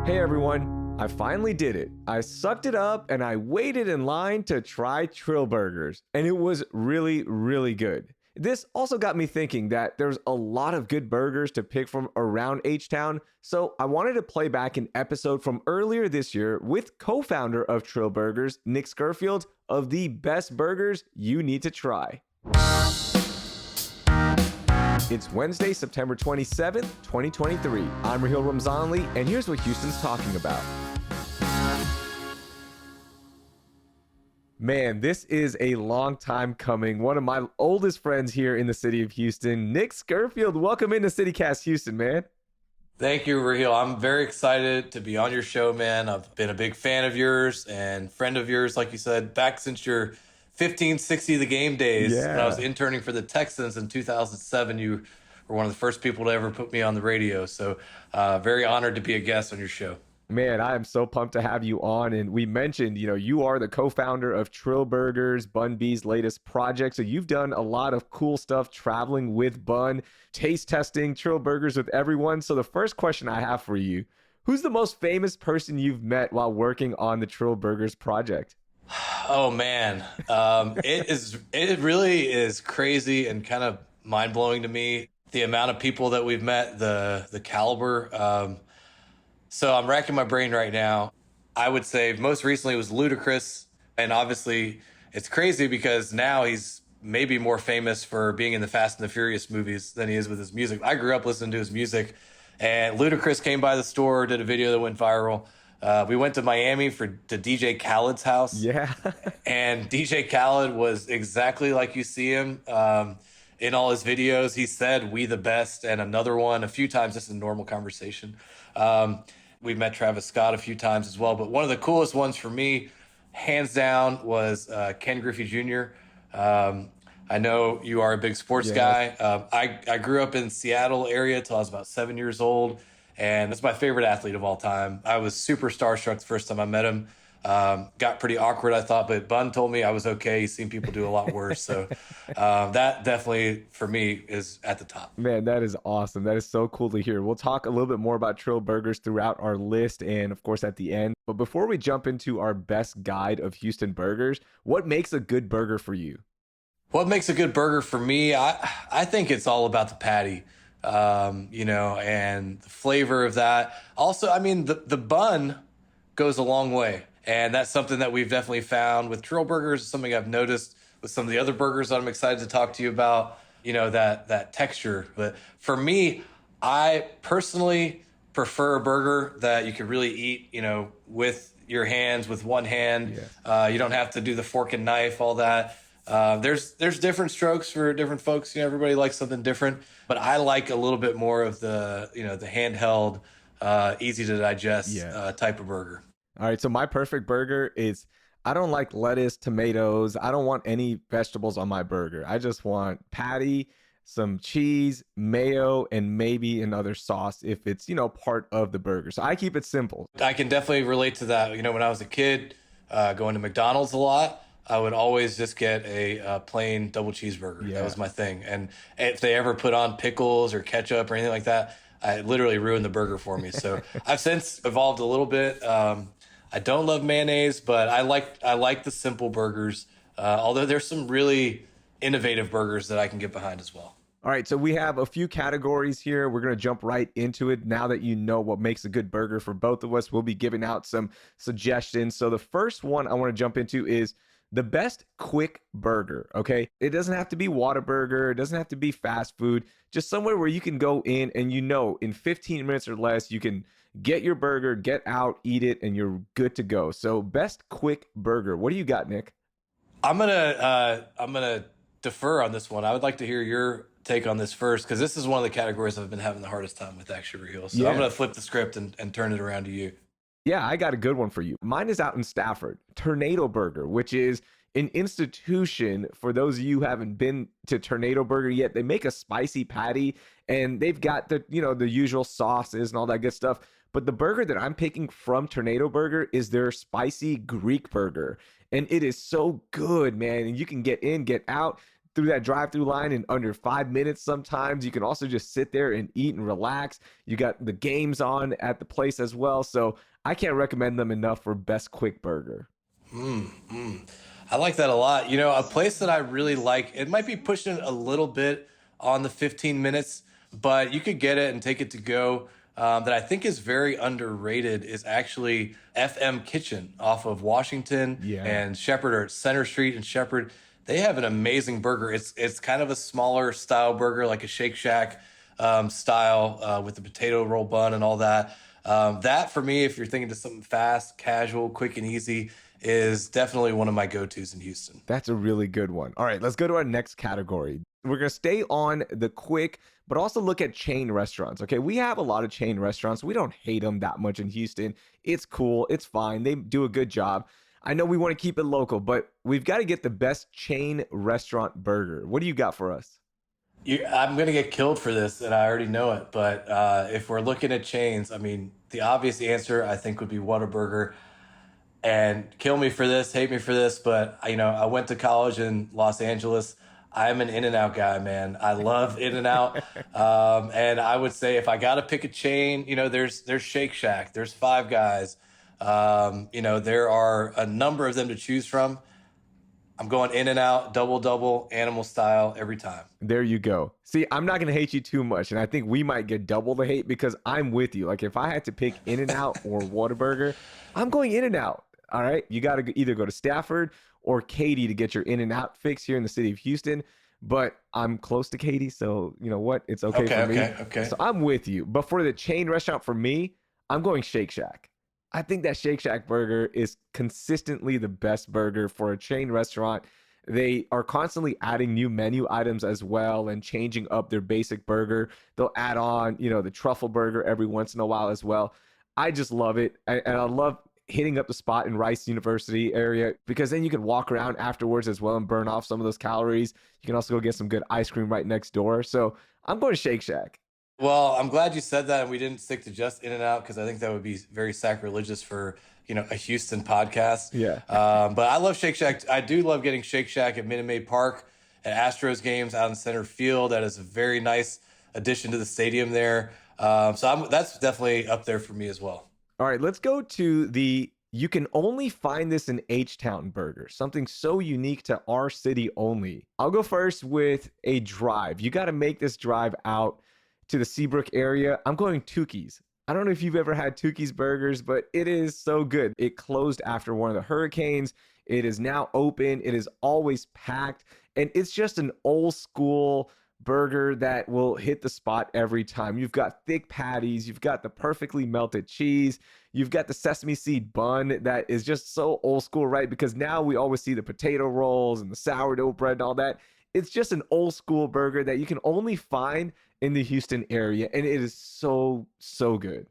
Hey everyone, I finally did it. I sucked it up and I waited in line to try Trill Burgers, and it was really, really good. This also got me thinking that there's a lot of good burgers to pick from around H-Town, so I wanted to play back an episode from earlier this year with co-founder of Trill Burgers, Nick Scurfield, of the best burgers you need to try. It's Wednesday, September 27th, 2023. I'm Raheel Ramzanali, and here's what Houston's talking about. Man, this is a long time coming. One of my oldest friends here in the city of Houston, Nick Scurfield. Welcome into CityCast Houston, man. Thank you, Raheel. I'm very excited to be on your show, man. I've been a big fan of yours and friend of yours, like you said, back since your 1560 The Game days. Yeah. When I was interning for the Texans in 2007, you were one of the first people to ever put me on the radio. So very honored to be a guest on your show. Man, I am so pumped to have you on. And we mentioned, you are the co-founder of Trill Burgers, Bun B's latest project. So you've done a lot of cool stuff traveling with Bun, taste testing Trill Burgers with everyone. So the first question I have for you, who's the most famous person you've met while working on the Trill Burgers project? Oh, man. It really is crazy and kind of mind-blowing to me. The amount of people that we've met, the caliber. So I'm racking my brain right now. I would say most recently it was Ludacris. And obviously it's crazy because now he's maybe more famous for being in the Fast and the Furious movies than he is with his music. I grew up listening to his music, and Ludacris came by the store, did a video that went viral. We went to Miami to DJ Khaled's house. Yeah. And DJ Khaled was exactly like you see him in all his videos. He said, "We the best," and another one a few times, just in normal conversation. We've met Travis Scott a few times as well, but one of the coolest ones for me, hands down, was Ken Griffey Jr. I know you are a big sports guy. I grew up in Seattle area till I was about 7 years old, and it's my favorite athlete of all time. I was super starstruck the first time I met him. Got pretty awkward, I thought, but Bun told me I was okay. He's seen people do a lot worse. So that definitely, for me, is at the top. Man, that is awesome. That is so cool to hear. We'll talk a little bit more about Trill Burgers throughout our list and, of course, at the end. But before we jump into our best guide of Houston burgers, what makes a good burger for you? What makes a good burger for me? I think it's all about the patty, and the flavor of that. Also, I mean, the bun goes a long way. And that's something that we've definitely found with Trill Burgers, something I've noticed with some of the other burgers that I'm excited to talk to you about, that texture. But for me, I personally prefer a burger that you can really eat, with your hands, with one hand. Yeah. You don't have to do the fork and knife, all that. There's different strokes for different folks. Everybody likes something different. But I like a little bit more of the handheld, easy to digest type of burger. All right, so my perfect burger is, I don't like lettuce, tomatoes. I don't want any vegetables on my burger. I just want patty, some cheese, mayo, and maybe another sauce if it's, part of the burger. So I keep it simple. I can definitely relate to that. When I was a kid, going to McDonald's a lot, I would always just get a plain double cheeseburger. Yeah. That was my thing. And if they ever put on pickles or ketchup or anything like that, it literally ruined the burger for me. So I've since evolved a little bit. I don't love mayonnaise, but I like the simple burgers, although there's some really innovative burgers that I can get behind as well. All right, so we have a few categories here. We're going to jump right into it. Now that you know what makes a good burger for both of us, we'll be giving out some suggestions. So the first one I want to jump into is the best quick burger, okay? It doesn't have to be Whataburger. It doesn't have to be fast food. Just somewhere where you can go in and in 15 minutes or less, you can get your burger, get out, eat it, and you're good to go. So best quick burger. What do you got, Nick? I'm gonna defer on this one. I would like to hear your take on this first, because this is one of the categories I've been having the hardest time with, actually, Raheel. So I'm gonna flip the script and turn it around to you. Yeah, I got a good one for you. Mine is out in Stafford, Tornado Burger, which is an institution. For those of you who haven't been to Tornado Burger yet, they make a spicy patty, and they've got the usual sauces and all that good stuff. But the burger that I'm picking from Tornado Burger is their spicy Greek burger. And it is so good, man. And you can get in, get out. through that drive-through line in under 5 minutes sometimes. You can also just sit there and eat and relax. You got the games on at the place as well. So I can't recommend them enough for best quick burger. I like that a lot. You know, a place that I really like, it might be pushing it a little bit on the 15 minutes, but you could get it and take it to go. That I think is very underrated is actually FM Kitchen off of Washington Yeah. and Shepherd, or Center Street and Shepherd. They have an amazing burger. It's kind of a smaller style burger, like a Shake Shack style, with the potato roll bun and all that. That for me, if you're thinking of something fast, casual, quick and easy, is definitely one of my go-tos in Houston. That's a really good one. All right, let's go to our next category. We're going to stay on the quick, but also look at chain restaurants. Okay, we have a lot of chain restaurants. We don't hate them that much in Houston. It's cool. It's fine. They do a good job. I know we want to keep it local, but we've got to get the best chain restaurant burger. What do you got for us? I'm going to get killed for this, and I already know it. But if we're looking at chains, I mean, the obvious answer I think would be Whataburger. And kill me for this, hate me for this, but you know, I went to college in Los Angeles. I'm an In-N-Out guy, man. I love In-N-Out. And I would say if I got to pick a chain, you know, there's Shake Shack, there's Five Guys. You know, there are a number of them to choose from. I'm going In-N-Out, double, animal style every time. There you go. See, I'm not going to hate you too much, and I think we might get double the hate because I'm with you. Like, if I had to pick In-N-Out or Whataburger, I'm going In-N-Out. All right, you got to either go to Stafford or Katy to get your In-N-Out fix here in the city of Houston. But I'm close to Katy, so you know what? It's okay for me. Okay. So I'm with you. But for the chain restaurant, for me, I'm going Shake Shack. I think that Shake Shack burger is consistently the best burger for a chain restaurant. They are constantly adding new menu items as well and changing up their basic burger. They'll add on, you know, the truffle burger every once in a while as well. I just love it. And I love hitting up the spot in Rice University area because then you can walk around afterwards as well and burn off some of those calories. You can also go get some good ice cream right next door. So I'm going to Shake Shack. Well, I'm glad you said that and we didn't stick to just In-N-Out because I think that would be very sacrilegious for, you know, a Houston podcast. Yeah. But I love Shake Shack. I do love getting Shake Shack at Minute Maid Park at Astros games out in center field. That is a very nice addition to the stadium there. That's definitely up there for me as well. All right, let's go to the you can only find this in H-Town burger, something so unique to our city only. I'll go first with a drive. You got to make this drive out to the Seabrook area. I'm going Tukey's. I don't know if you've ever had Tukey's burgers, but it is so good. It closed after one of the hurricanes. It is now open. It is always packed. And it's just an old school burger that will hit the spot every time. You've got thick patties, you've got the perfectly melted cheese, you've got the sesame seed bun that is just so old school, right? Because now we always see the potato rolls and the sourdough bread and all that. It's just an old school burger that you can only find in the Houston area, and it is so good.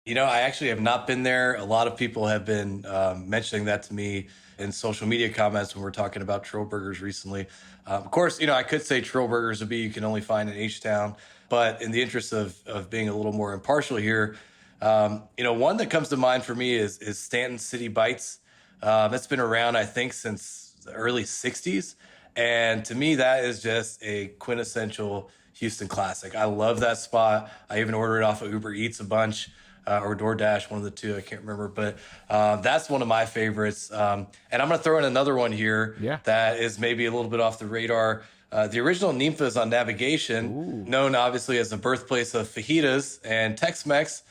You know, I actually have not been there. A lot of people have been mentioning that to me in social media comments when we're talking about Trill Burgers recently. Of course, you know, I could say Trill Burgers would be you can only find in H-Town, but in the interest of being a little more impartial here, you know, one that comes to mind for me is Stanton City Bites. That's been around, I think, since the early 60s. And to me, that is just a quintessential Houston classic. I love that spot. I even order it off of Uber Eats a bunch. Or DoorDash, one of the two, I can't remember. But that's one of my favorites. And I'm going to throw in another one here that is maybe a little bit off the radar. The original Ninfa's on Navigation, known obviously as the birthplace of fajitas and Tex-Mex.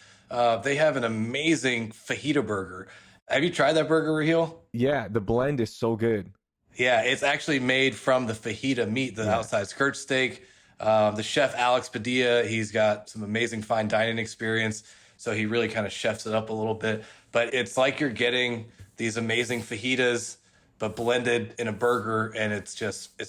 They have an amazing fajita burger. Have you tried that burger, Raheel? Yeah, the blend is so good. Yeah, it's actually made from the fajita meat, the outside skirt steak. The chef, Alex Padilla, he's got some amazing fine dining experience. So he really kind of chefs it up a little bit. But it's like you're getting these amazing fajitas, but blended in a burger, and it's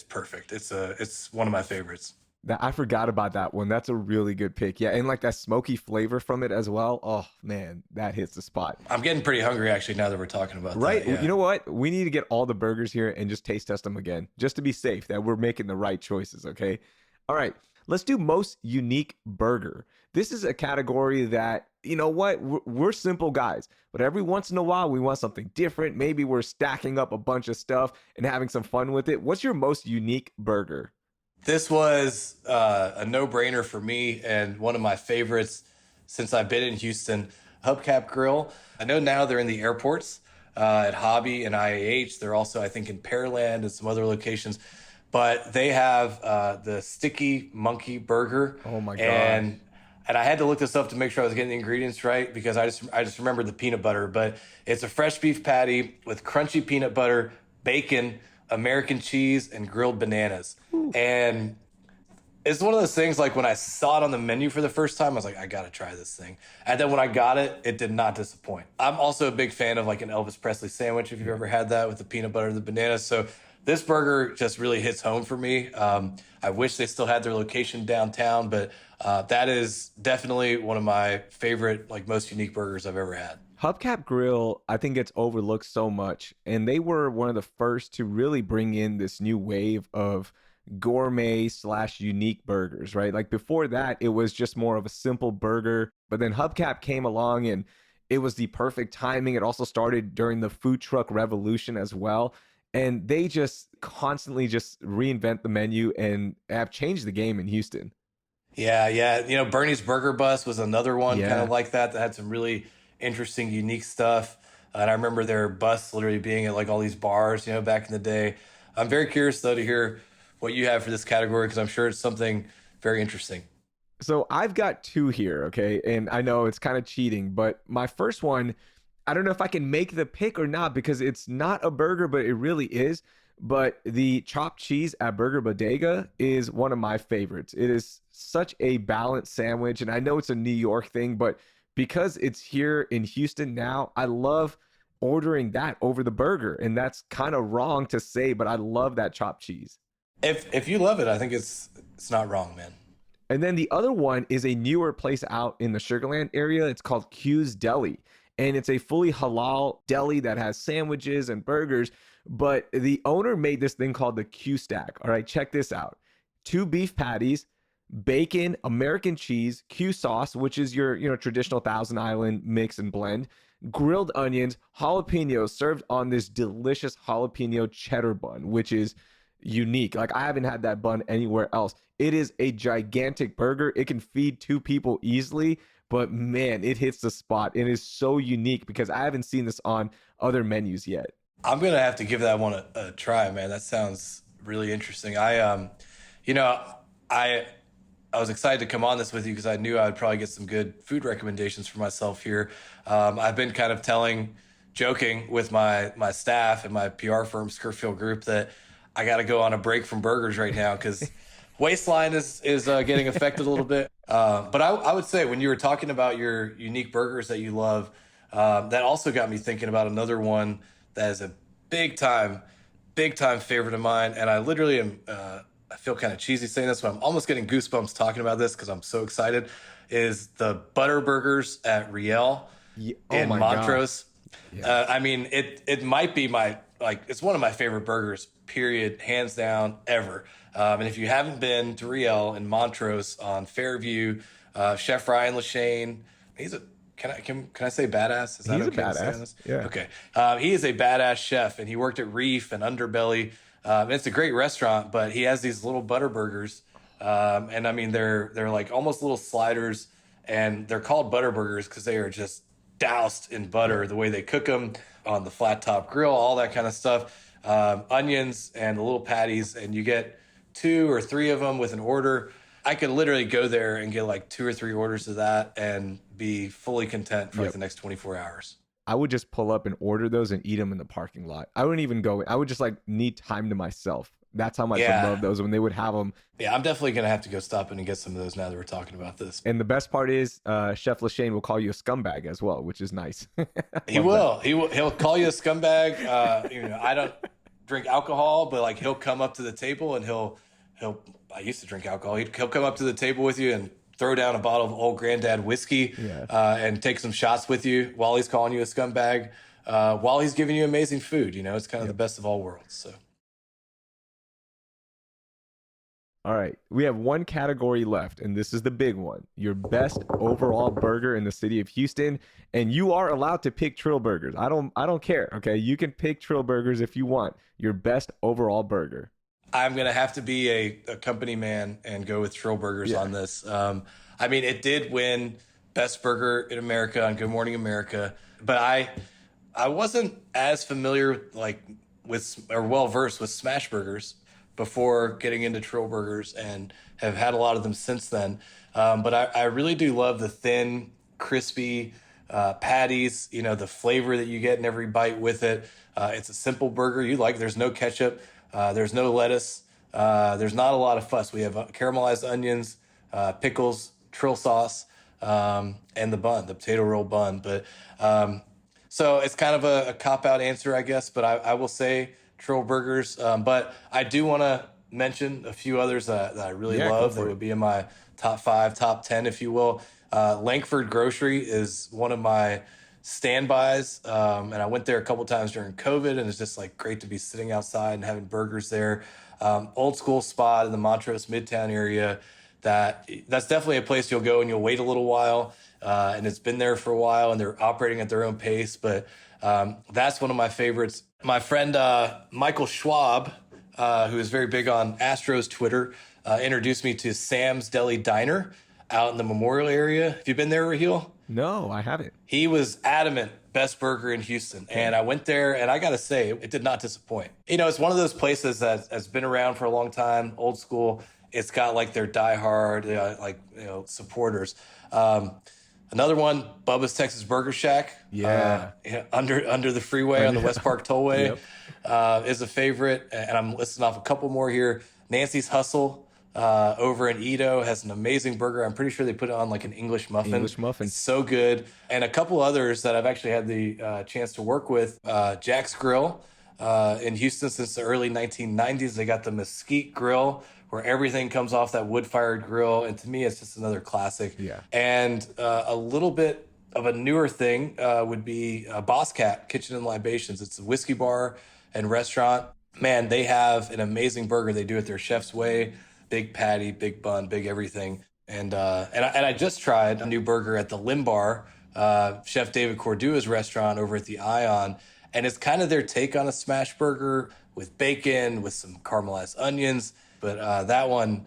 perfect. It's one of my favorites. I forgot about that one. That's a really good pick. Yeah, and like that smoky flavor from it as well. Oh, man, that hits the spot. I'm getting pretty hungry, actually, now that we're talking about that. Yeah. You know what? We need to get all the burgers here and just taste test them again, just to be safe that we're making the right choices, okay? All right, Let's do most unique burger. This is a category that, you know what, we're simple guys, but every once in a while we want something different. Maybe we're stacking up a bunch of stuff and having some fun with it. What's your most unique burger? This was a no-brainer for me and one of my favorites since I've been in Houston. Hubcap Grill. I know now they're in the airports at Hobby and IAH. They're also, I think, in Pearland and some other locations. But they have the sticky monkey burger. Oh my god! And I had to look this up to make sure I was getting the ingredients right because I just remembered the peanut butter. But it's a fresh beef patty with crunchy peanut butter, bacon, American cheese, and grilled bananas. Ooh. And it's one of those things like when I saw it on the menu for the first time, I was like, I gotta try this thing. And then when I got it, it did not disappoint. I'm also a big fan of like an Elvis Presley sandwich, if you've ever had that with the peanut butter and the bananas. So this burger just really hits home for me. I wish they still had their location downtown, but that is definitely one of my favorite, like most unique burgers I've ever had. Hubcap Grill, I think, gets overlooked so much. And they were one of the first to really bring in this new wave of gourmet slash unique burgers, right? Like before that, it was just more of a simple burger. But then Hubcap came along and it was the perfect timing. It also started during the food truck revolution as well. And they just constantly just reinvent the menu and have changed the game in Houston. Yeah, yeah. You know, Bernie's Burger Bus was another one kind Yeah. of like that had some really interesting, unique stuff. And I remember their bus literally being at like all these bars, you know, back in the day. I'm very curious though to hear what you have for this category because I'm sure it's something very interesting. So I've got two here, okay? And I know it's kind of cheating, but my first one, I don't know if I can make the pick or not because it's not a burger, but it really is. But the chopped cheese at Burger Bodega is one of my favorites. It is such a balanced sandwich, and I know it's a New York thing, but because it's here in Houston now, I love ordering that over the burger. And that's kind of wrong to say, but I love that chopped cheese. If you love it, I think it's not wrong, man. And then the other one is a newer place out in the Sugarland area. It's called Q's Deli. And it's a fully halal deli that has sandwiches and burgers. But the owner made this thing called the Q Stack. All right, check this out. 2 beef patties, bacon, American cheese, Q sauce, which is your, traditional Thousand Island mix and blend, grilled onions, jalapenos served on this delicious jalapeno cheddar bun, which is unique. Like I haven't had that bun anywhere else. It is a gigantic burger. It can feed 2 people easily, but man, it hits the spot. It is so unique because I haven't seen this on other menus yet. I'm gonna have to give that one a try, man. That sounds really interesting. You know, I I was excited to come on this with you because I knew I would probably get some good food recommendations for myself here. I've been kind of joking with my staff and my PR firm, Scurfield Group, that I got to go on a break from burgers right now because waistline is getting affected a little bit. But I would say when you were talking about your unique burgers that you love, that also got me thinking about another one that is a big time favorite of mine. And I literally am, I feel kind of cheesy saying this, but I'm almost getting goosebumps talking about this because I'm so excited, is the butter burgers at Riel in Montrose. Yeah. I mean, it might be it's one of my favorite burgers, period, hands down, ever. And if you haven't been to Riel in Montrose on Fairview, Chef Ryan Lashane, can I say badass? Is that he's okay a badass. To say this? Yeah. Okay. He is a badass chef, and he worked at Reef and Underbelly. It's a great restaurant, but he has these little butter burgers, and I mean they're like almost little sliders, and they're called butter burgers because they are just doused in butter. The way they cook them on the flat top grill, all that kind of stuff. Onions and the little patties, and you get 2 or 3 of them with an order. I could literally go there and get like 2 or 3 orders of that and be fully content for like the next 24 hours. I would just pull up and order those and eat them in the parking lot. I wouldn't even go. I would just like need time to myself. That's how much I love those when they would have them. Yeah, I'm definitely going to have to go stop in and get some of those now that we're talking about this. And the best part is Chef Lashane will call you a scumbag as well, which is nice. He will. He'll call you a scumbag. I don't drink alcohol, but like he'll come up to the table and he'll I used to drink alcohol. He'll come up to the table with you and throw down a bottle of old granddad whiskey and take some shots with you while he's calling you a scumbag, while he's giving you amazing food. It's kind of the best of all worlds. So All right, we have one category left, and this is the big one. Your best overall burger in the city of Houston, and you are allowed to pick Trill Burgers. I don't care, okay? You can pick Trill Burgers if you want. Your best overall burger. I'm gonna have to be a company man and go with Trill Burgers Yeah. on this. I mean, it did win Best Burger in America on Good Morning America, but I wasn't as familiar like with or well versed with smash burgers before getting into Trill Burgers, and have had a lot of them since then. But I really do love the thin, crispy patties. You know, the flavor that you get in every bite with it. It's a simple burger. You like. There's no ketchup. There's no lettuce. There's not a lot of fuss. We have caramelized onions, pickles, Trill sauce, and the bun, the potato roll bun. But so it's kind of a cop out answer, I guess. But I will say Trill Burgers. But I do want to mention a few others that I really Yeah, go love. for That it. would be in my top 5, top 10, if you will. Langford Grocery is one of my standbys, and I went there a couple times during COVID, and it's just like great to be sitting outside and having burgers there. Old school spot in the Montrose Midtown area. That's definitely a place you'll go and you'll wait a little while, and it's been there for a while, and they're operating at their own pace. But that's one of my favorites. My friend Michael Schwab, who is very big on Astros Twitter, introduced me to Sam's Deli Diner out in the Memorial area. Have you been there, Raheel? No, I haven't. He was adamant, best burger in Houston. And I went there, and I got to say, it did not disappoint. You know, it's one of those places that has been around for a long time, old school. It's got like their diehard, supporters. Another one, Bubba's Texas Burger Shack. Yeah. Under the freeway on the West Park Tollway, Yep. is a favorite. And I'm listing off a couple more here. Nancy's Hustle over in Edo has an amazing burger. I'm pretty sure they put it on like an English muffin. English muffin. It's so good. And a couple others that I've actually had the chance to work with. Jack's Grill in Houston since the early 1990s. They got the Mesquite Grill, where everything comes off that wood-fired grill. And to me, it's just another classic. Yeah. And a little bit of a newer thing would be Boss Cat Kitchen and Libations. It's a whiskey bar and restaurant. Man, they have an amazing burger. They do it their chef's way. Big patty, big bun, big everything. And I just tried a new burger at the Limbar, Chef David Cordua's restaurant over at the Ion. And it's kind of their take on a smash burger with bacon, with some caramelized onions. But that one,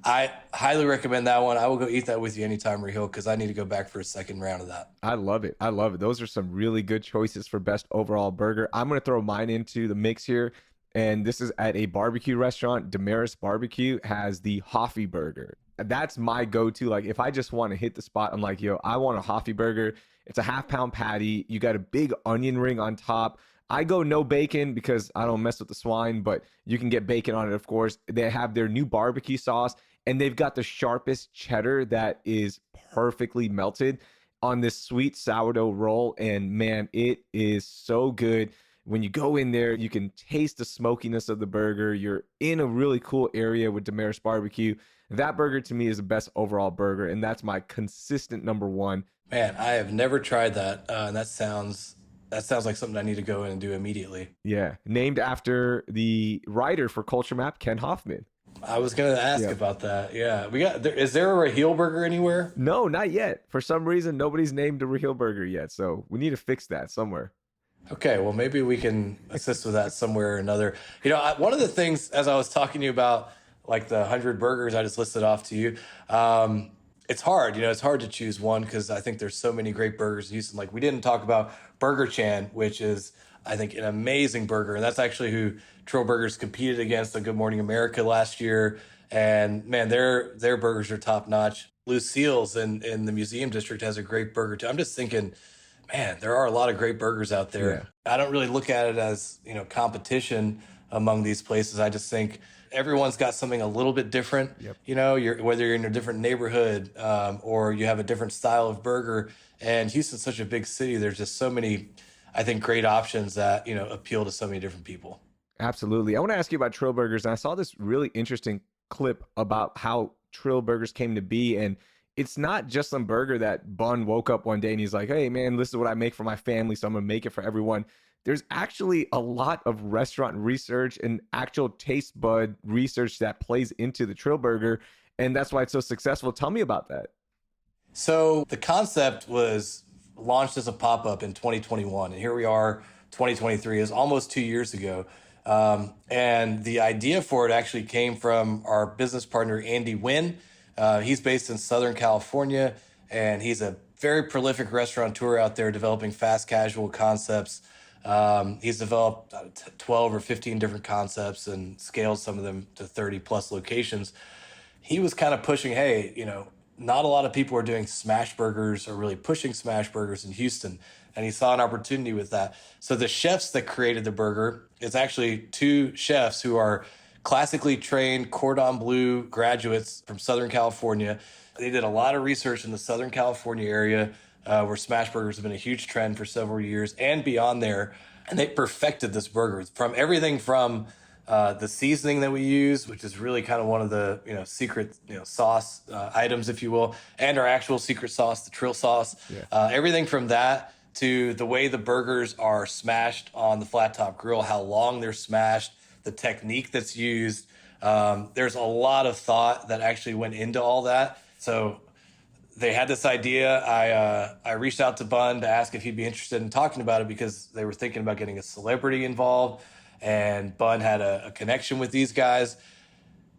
I highly recommend that one. I will go eat that with you anytime, Raheel, because I need to go back for a second round of that. I love it. I love it. Those are some really good choices for best overall burger. I'm going to throw mine into the mix here. And this is at a barbecue restaurant. Damaris Barbecue has the Hoffy Burger. That's my go-to. Like, if I just want to hit the spot, I'm like, yo, I want a Hoffy Burger. It's a half-pound patty. You got a big onion ring on top. I go no bacon because I don't mess with the swine, but you can get bacon on it, of course. They have their new barbecue sauce, and they've got the sharpest cheddar that is perfectly melted on this sweet sourdough roll. And man, it is so good. When you go in there, you can taste the smokiness of the burger. You're in a really cool area with Damaris Barbecue. That burger to me is the best overall burger, and that's my consistent number one. Man, I have never tried that. And that sounds like something I need to go in and do immediately. Yeah, named after the writer for Culture Map, Ken Hoffman. I was going to ask Yeah. about that. Yeah. Is there a Raheel burger anywhere? No, not yet. For some reason, nobody's named a Raheel Burger yet, so we need to fix that somewhere. Okay, well, maybe we can assist with that somewhere or another. You know, one of the things, as I was talking to you about, like the 100 burgers I just listed off to you, it's hard. You know, it's hard to choose one because I think there's so many great burgers in Houston. Like, we didn't talk about Burger Chan, which is, I think, an amazing burger. And that's actually who Trill Burgers competed against on Good Morning America last year. And, man, their burgers are top-notch. Lucille's in the Museum District has a great burger, too. I'm just thinking, man, there are a lot of great burgers out there. I don't really look at it as, competition among these places. I just think everyone's got something a little bit different. Yep. You know, whether you're in a different neighborhood or you have a different style of burger. And Houston's such a big city. There's just so many, I think, great options that, appeal to so many different people. Absolutely. I want to ask you about Trill Burgers, and I saw this really interesting clip about how Trill Burgers came to be, and it's not just some burger that Bun woke up one day and he's like, hey, man, this is what I make for my family, so I'm going to make it for everyone. there's actually a lot of restaurant research and actual taste bud research that plays into the Trill Burger. And that's why it's so successful. Tell me about that. So the concept was launched as a pop-up in 2021, and here we are, 2023, is almost 2 years ago. And the idea for it actually came from our business partner, Andy Wynn. He's based in Southern California, and he's a very prolific restaurateur out there developing fast casual concepts. He's developed 12 or 15 different concepts and scaled some of them to 30 plus locations. He was kind of pushing, hey, not a lot of people are doing smash burgers or really pushing smash burgers in Houston. And he saw an opportunity with that. So the chefs that created the burger, it's actually two chefs who are classically trained cordon bleu graduates from Southern California. They did a lot of research in the Southern California area where smash burgers have been a huge trend for several years and beyond there. And they perfected this burger from everything from the seasoning that we use, which is really kind of one of the secret sauce items, if you will, and our actual secret sauce, the Trill sauce. Yeah. Everything from that to the way the burgers are smashed on the flat top grill, how long they're smashed, the technique that's used. There's a lot of thought that actually went into all that. So they had this idea. I reached out to Bun to ask if he'd be interested in talking about it because they were thinking about getting a celebrity involved. And Bun had a connection with these guys.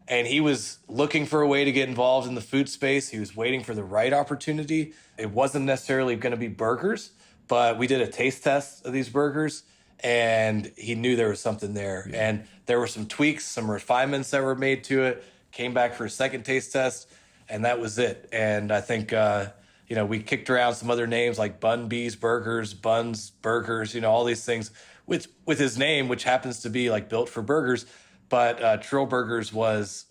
And he was looking for a way to get involved in the food space. He was waiting for the right opportunity. It wasn't necessarily going to be burgers, but we did a taste test of these burgers, and he knew there was something there. Yeah. And there were some tweaks, some refinements that were made to it. Came back for a second taste test, and that was it. And I think, we kicked around some other names like Bun B's Burgers, Bun's Burgers, all these things with his name, which happens to be like built for burgers. But Trill Burgers was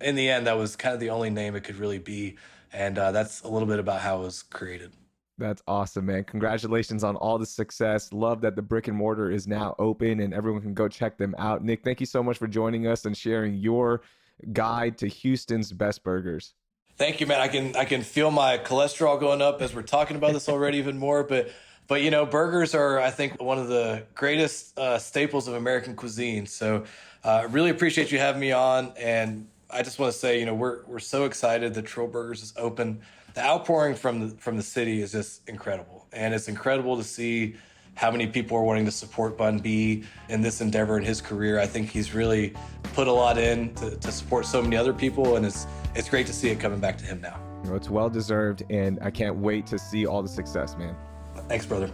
in the end, that was kind of the only name it could really be. And that's a little bit about how it was created. That's awesome, man. Congratulations on all the success. Love that the brick and mortar is now open and everyone can go check them out. Nick, thank you so much for joining us and sharing your guide to Houston's best burgers. Thank you, man. I can feel my cholesterol going up as we're talking about this already even more. But burgers are, I think, one of the greatest staples of American cuisine. So I really appreciate you having me on. And I just want to say, we're so excited that Trill Burgers is open. The outpouring from the city is just incredible. And it's incredible to see how many people are wanting to support Bun B in this endeavor in his career. I think he's really put a lot in to support so many other people. And it's great to see it coming back to him now. It's well-deserved, and I can't wait to see all the success, man. Thanks, brother.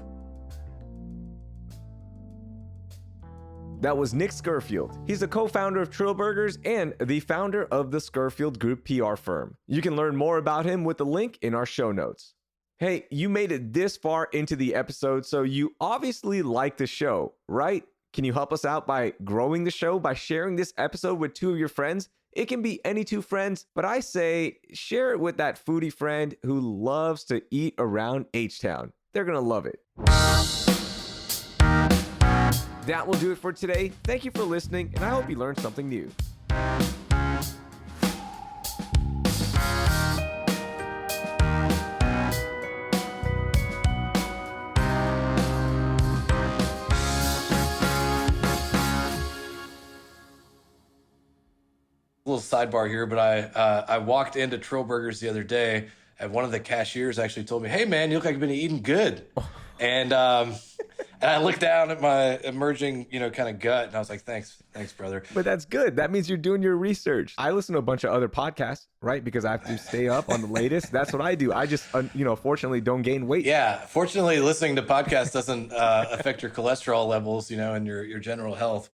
That was Nick Scurfield. He's the co-founder of Trill Burgers and the founder of the Scurfield Group PR Firm. You can learn more about him with the link in our show notes. Hey, you made it this far into the episode, so you obviously like the show, right? Can you help us out by growing the show by sharing this episode with two of your friends? It can be any two friends, but I say share it with that foodie friend who loves to eat around H-Town. They're going to love it. That will do it for today. Thank you for listening, and I hope you learned something new. A little sidebar here, but I walked into Trill Burgers the other day, and one of the cashiers actually told me, "Hey, man, you look like you've been eating good." And I looked down at my emerging, kind of gut, and I was like, thanks, brother. But that's good. That means you're doing your research. I listen to a bunch of other podcasts, right? Because I have to stay up on the latest. That's what I do. I just, fortunately don't gain weight. Yeah. Fortunately, listening to podcasts doesn't affect your cholesterol levels, and your general health.